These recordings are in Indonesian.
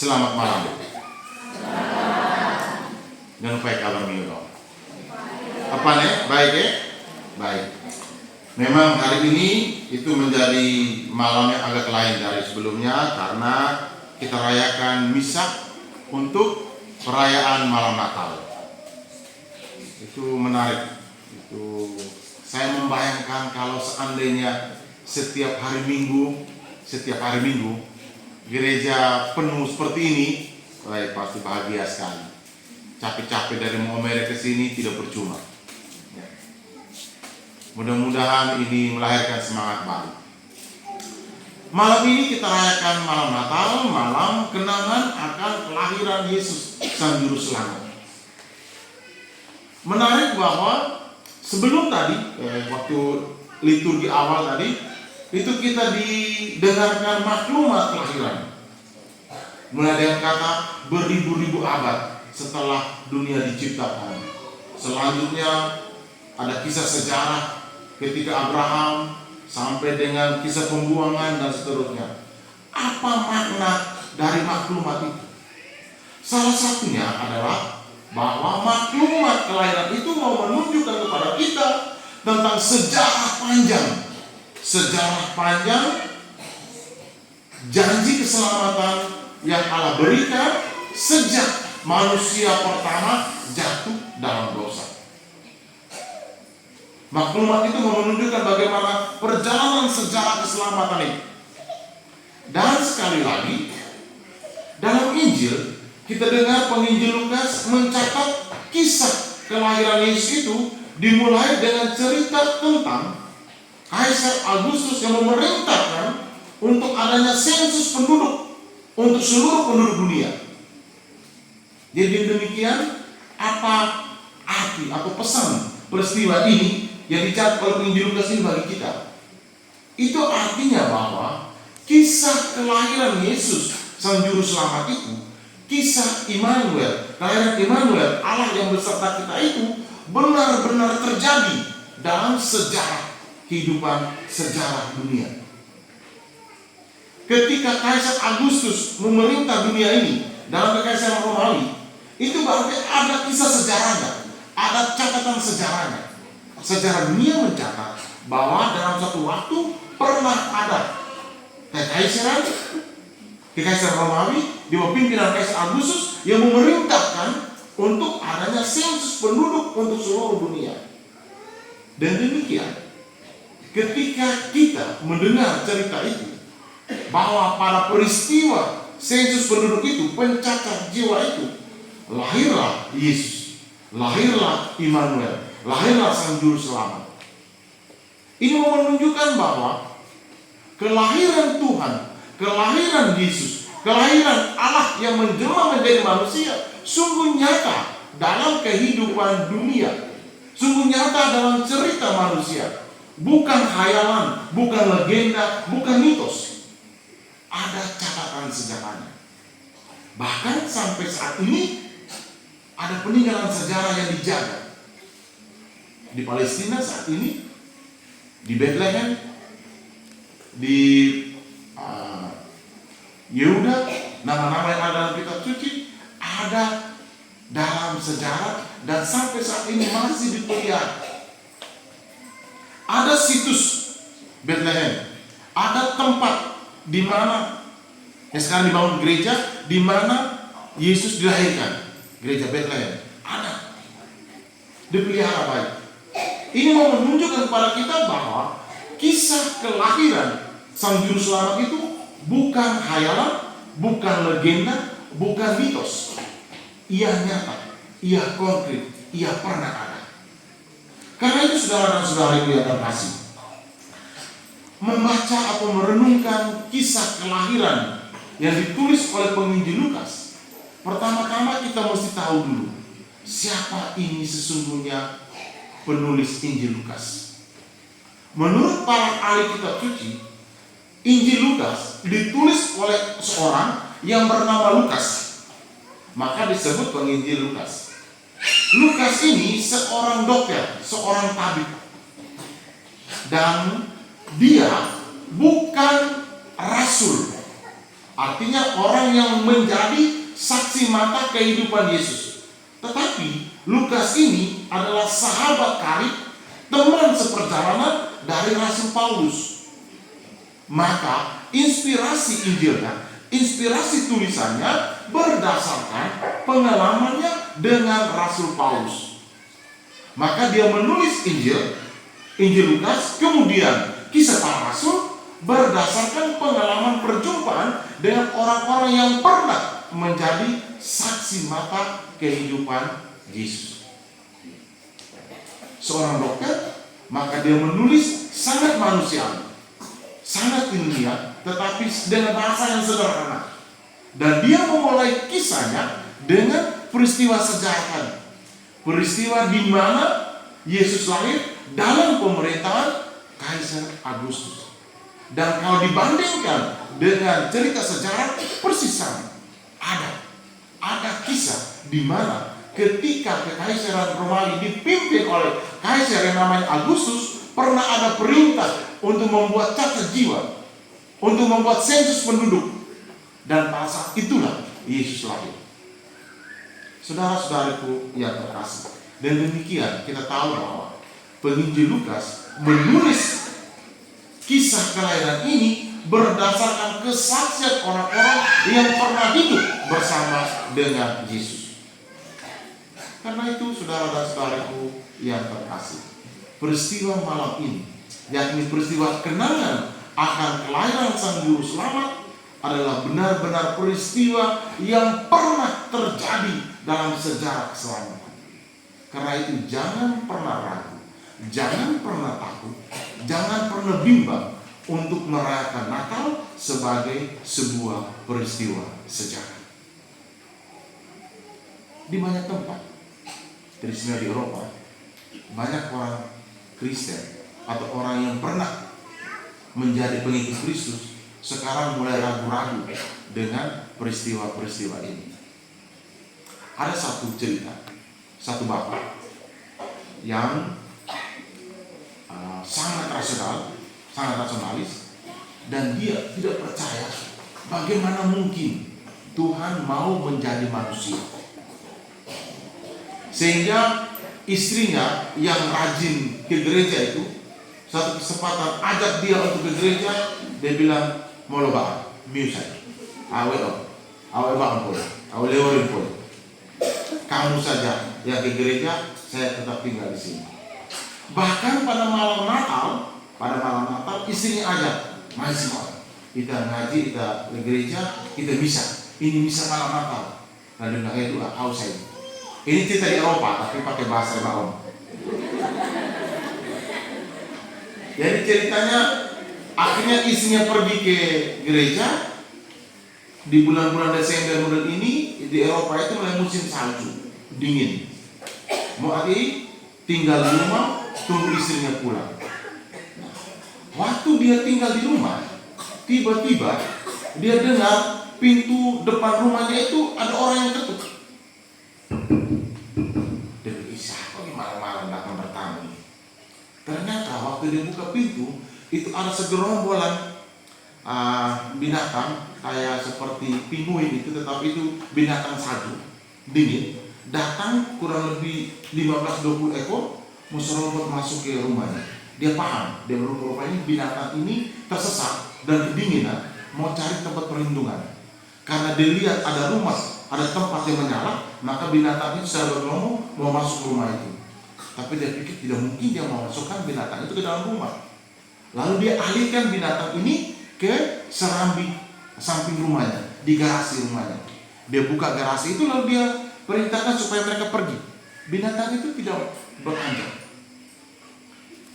Selamat malam. Jangan lupa kabar minggu dong. Apa nih? Baik ya? Baik. Memang hari ini itu menjadi malam yang agak lain dari sebelumnya karena kita rayakan misa untuk perayaan malam Natal. Itu menarik. Itu saya membayangkan kalau seandainya setiap hari Minggu gereja penuh seperti ini, pasti bahagia sekali. Capek-capek dari Momere ke sini tidak percuma. Ya. Mudah-mudahan ini melahirkan semangat baru. Malam ini kita rayakan malam Natal, malam kenangan akan kelahiran Yesus Sang Juru Selamat. Menarik bahwa sebelum tadi, waktu liturgi awal tadi, itu kita didengarkan maklumat kelahiran. Mulai dengan kata beribu-ribu abad setelah dunia diciptakan. Selanjutnya ada kisah sejarah ketika Abraham sampai dengan kisah pembuangan dan seterusnya. Apa makna dari maklumat itu? Salah satunya adalah bahwa maklumat kelahiran itu mau menunjukkan kepada kita tentang sejarah panjang janji keselamatan yang Allah berikan sejak manusia pertama jatuh dalam dosa. Maklumat itu menunjukkan bagaimana perjalanan sejarah keselamatan itu. Dan sekali lagi dalam Injil kita dengar penginjil Lukas mencatat kisah kelahiran Yesus itu dimulai dengan cerita tentang Kaisar Agustus yang memerintahkan untuk adanya sensus penduduk untuk seluruh penduduk dunia. Jadi demikian apa arti atau pesan peristiwa ini yang dicatat oleh penginjil Lukas ini bagi kita? Itu artinya bahwa kisah kelahiran Yesus Sang Juru Selamat itu, kisah Immanuel, kelahiran Immanuel, Allah yang beserta kita itu benar-benar terjadi dalam sejarah kehidupan, sejarah dunia. Ketika Kaisar Agustus memerintah dunia ini dalam kekaisaran Romawi, itu berarti ada kisah sejarahnya, ada catatan sejarahnya. Sejarah dunia mencatat bahwa dalam satu waktu pernah ada kekaisaran Romawi di bawah pimpinan Kaisar Agustus yang memerintahkan untuk adanya sensus penduduk untuk seluruh dunia. Dan demikian, ketika kita mendengar cerita itu, bahwa pada peristiwa sensus penduduk itu, pencacat jiwa itu, lahirlah Yesus, lahirlah Immanuel, lahirlah Sang Juru Selamat. Ini menunjukkan bahwa kelahiran Tuhan, kelahiran Yesus, kelahiran Allah yang menjelma menjadi manusia sungguh nyata dalam kehidupan dunia, sungguh nyata dalam cerita manusia. Bukan khayalan, bukan legenda, bukan mitos. Ada catatan sejarahnya. Bahkan sampai saat ini ada peninggalan sejarah yang dijaga. Di Palestina saat ini, di Bethlehem, di Yehuda, nama-nama yang ada dalam kitab suci ada dalam sejarah dan sampai saat ini masih dipelihara. Ada situs Bethlehem, ada tempat di mana yang sekarang dibangun gereja, di mana Yesus dilahirkan, gereja Bethlehem. Ada, dipelihara baik. Ini mau menunjukkan kepada kita bahwa kisah kelahiran Sang Juru Selamat itu bukan khayalan, bukan legenda, bukan mitos. Ia nyata, ia konkret, ia pernah ada. Karena itu saudara dan saudari yang terkasih, membaca atau merenungkan kisah kelahiran yang ditulis oleh penginjil Lukas, pertama-tama kita mesti tahu dulu siapa ini sesungguhnya penulis Injil Lukas. Menurut para ahli kitab suci, Injil Lukas ditulis oleh seorang yang bernama Lukas, maka disebut penginjil Lukas. Lukas ini seorang dokter, seorang tabib, dan dia bukan rasul Artinya orang yang menjadi saksi mata kehidupan Yesus. Tetapi Lukas ini adalah sahabat karib, teman seperjalanan dari Rasul Paulus. Maka inspirasi Injilnya, inspirasi tulisannya berdasarkan pengalamannya dengan Rasul Paulus. Maka dia menulis Injil Lukas, kemudian Kisah Para Rasul berdasarkan pengalaman perjumpaan dengan orang-orang yang pernah menjadi saksi mata kehidupan Yesus. Seorang dokter, maka dia menulis sangat manusiawi, sangat ilmiah, tetapi dengan bahasa yang sederhana. Dan dia memulai kisahnya dengan peristiwa sejarah, peristiwa di mana Yesus lahir dalam pemerintahan Kaisar Agustus. Dan kalau dibandingkan dengan cerita sejarah, persis sama. Ada kisah di mana ketika Kekaisaran Romawi dipimpin oleh Kaisar yang namanya Agustus, pernah ada perintah untuk membuat catat jiwa, untuk membuat sensus penduduk. Dan pada saat itulah Yesus lahir. Saudara-saudaraku yang terkasih, dan demikian kita tahu bahwa penginjil Lukas menulis kisah kelahiran ini berdasarkan kesaksian orang-orang yang pernah hidup bersama dengan Yesus. Karena itu, saudara dan saudaraku yang terkasih, peristiwa malam ini, yakni peristiwa kenangan akan kelahiran Sang Juru Selamat, adalah benar-benar peristiwa yang pernah terjadi dalam sejarah keselamatan. Karena itu, jangan pernah ragu, jangan pernah takut, jangan pernah bimbang untuk merayakan Natal sebagai sebuah peristiwa sejarah. Di banyak tempat, terutama di Eropa, banyak orang Kristen atau orang yang pernah menjadi pengikut Kristus sekarang mulai ragu-ragu dengan peristiwa-peristiwa ini. Ada satu cerita, satu bapak yang sangat rasionalis, dan dia tidak percaya bagaimana mungkin Tuhan mau menjadi manusia. Sehingga istrinya yang rajin ke gereja itu, satu kesempatan ajak dia untuk ke gereja, dia bilang, mau loba, miusai, awe bang pun, awe lewarin pun. Kamu saja yang ke gereja, saya tetap tinggal di sini. Bahkan pada malam Natal, istrinya ajak, mari semua, kita ngaji, kita ke gereja, kita misa. Ini misa malam Natal. Lalu dia bilang, itu saya. Ini cerita di Eropa, tapi pakai bahasa Eropa. Jadi ceritanya, akhirnya istrinya pergi ke gereja di bulan-bulan Desember bulan ini. Di Eropa itu mulai musim salju, dingin. Mau tinggal di rumah, tunggu istrinya pulang. Waktu dia tinggal di rumah, tiba-tiba dia dengar pintu depan rumahnya itu ada orang yang ketuk. Dia pikir, siapa nih malam-malam datang bertamu? Ternyata waktu dia buka pintu, itu ada segerombolan binatang kayak seperti pinguin itu, tetapi itu binatang salju dingin, datang kurang lebih 15-20 ekor, muserobot masuk ke rumahnya. Dia paham, dia berupa ini binatang ini tersesat dan kedinginan, mau cari tempat perlindungan. Karena dia lihat ada rumah, ada tempat yang menyala, maka binatang itu secara bergelombol mau masuk rumah itu. Tapi dia pikir tidak mungkin dia mau masukkan binatang itu ke dalam rumah. Lalu dia alihkan binatang ini ke serambi samping rumahnya, di garasi rumahnya. Dia buka garasi itu, lalu dia perintahkan supaya mereka pergi. Binatang itu tidak beranjak.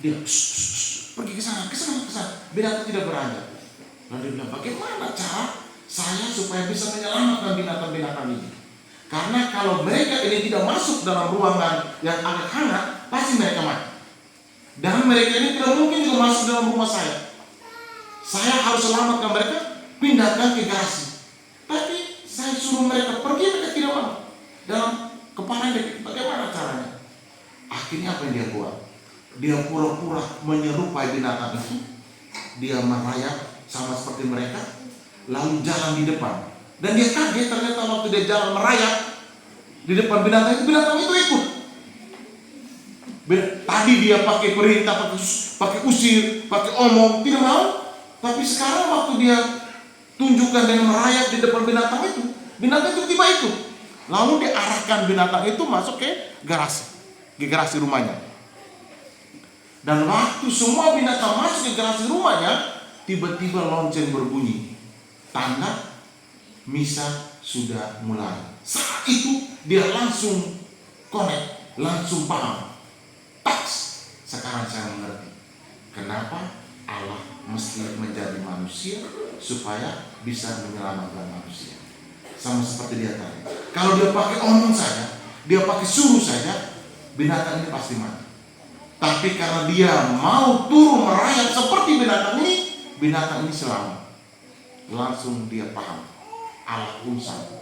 Dia pergi ke sana. Binatang tidak beranjak. Lalu dia bilang, bagaimana cara saya supaya bisa menyelamatkan binatang-binatang ini? Karena kalau mereka ini tidak masuk dalam ruangan yang agak hangat, pasti mereka mati. Dan mereka ini tidak mungkin juga masuk dalam rumah saya. Saya harus selamatkan mereka, pindahkan ke garasi. Tapi saya suruh mereka pergi, mereka tidak mau. Dalam kepala dia, bagaimana caranya? Akhirnya apa yang dia buat? Dia pura-pura menyerupai binatang itu. Dia merayap sama seperti mereka. lalu jalan di depan. Dan dia kaget ternyata waktu dia jalan merayap di depan binatang itu ikut. Tadi dia pakai perintah, pakai usir, pakai omong, tidak mau. Tapi sekarang waktu dia tunjukkan dengan merayap di depan binatang itu tiba ikut. Lalu diarahkan binatang itu masuk ke garasi rumahnya. Dan waktu semua binatang masuk ke garasi rumahnya, tiba-tiba lonceng berbunyi. Tanda misa sudah mulai. Saat itu dia langsung connect, langsung paham. Sekarang saya mengerti kenapa Allah mesti menjadi manusia supaya bisa menyelamatkan manusia. Sama seperti dia tadi. Kalau dia pakai omong saja, dia pakai suruh saja, binatang ini pasti mati. Tapi karena dia mau turun merayap seperti binatang ini selamat. Langsung dia paham. Allah pun sama.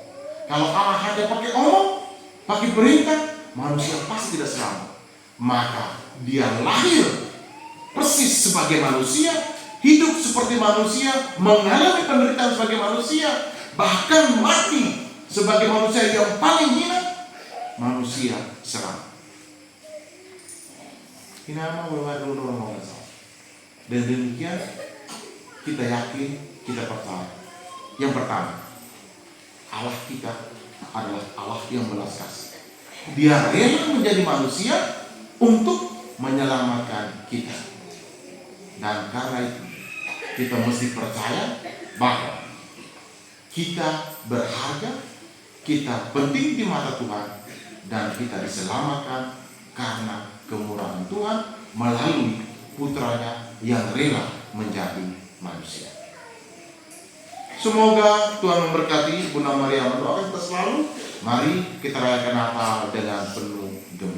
Kalau Allah hanya pakai omong, pakai perintah, manusia pasti tidak selamat. Maka dia lahir persis sebagai manusia, hidup seperti manusia, mengalami penderitaan sebagai manusia, bahkan mati sebagai manusia yang paling hina, manusia selamat. Ini nama dulu orang salah. Dan demikian kita yakin, kita percaya. Yang pertama, Allah kita adalah Allah yang belas kasih. Dia rela menjadi manusia untuk menyelamatkan kita. Dan karena itu kita mesti percaya bahwa kita berharga, kita penting di mata Tuhan, dan kita diselamatkan karena kemurahan Tuhan melalui putranya yang rela menjadi manusia. Semoga Tuhan memberkati. Bunda Maria mendoakan kita selalu. Mari kita rayakan Natal dengan penuh gembira.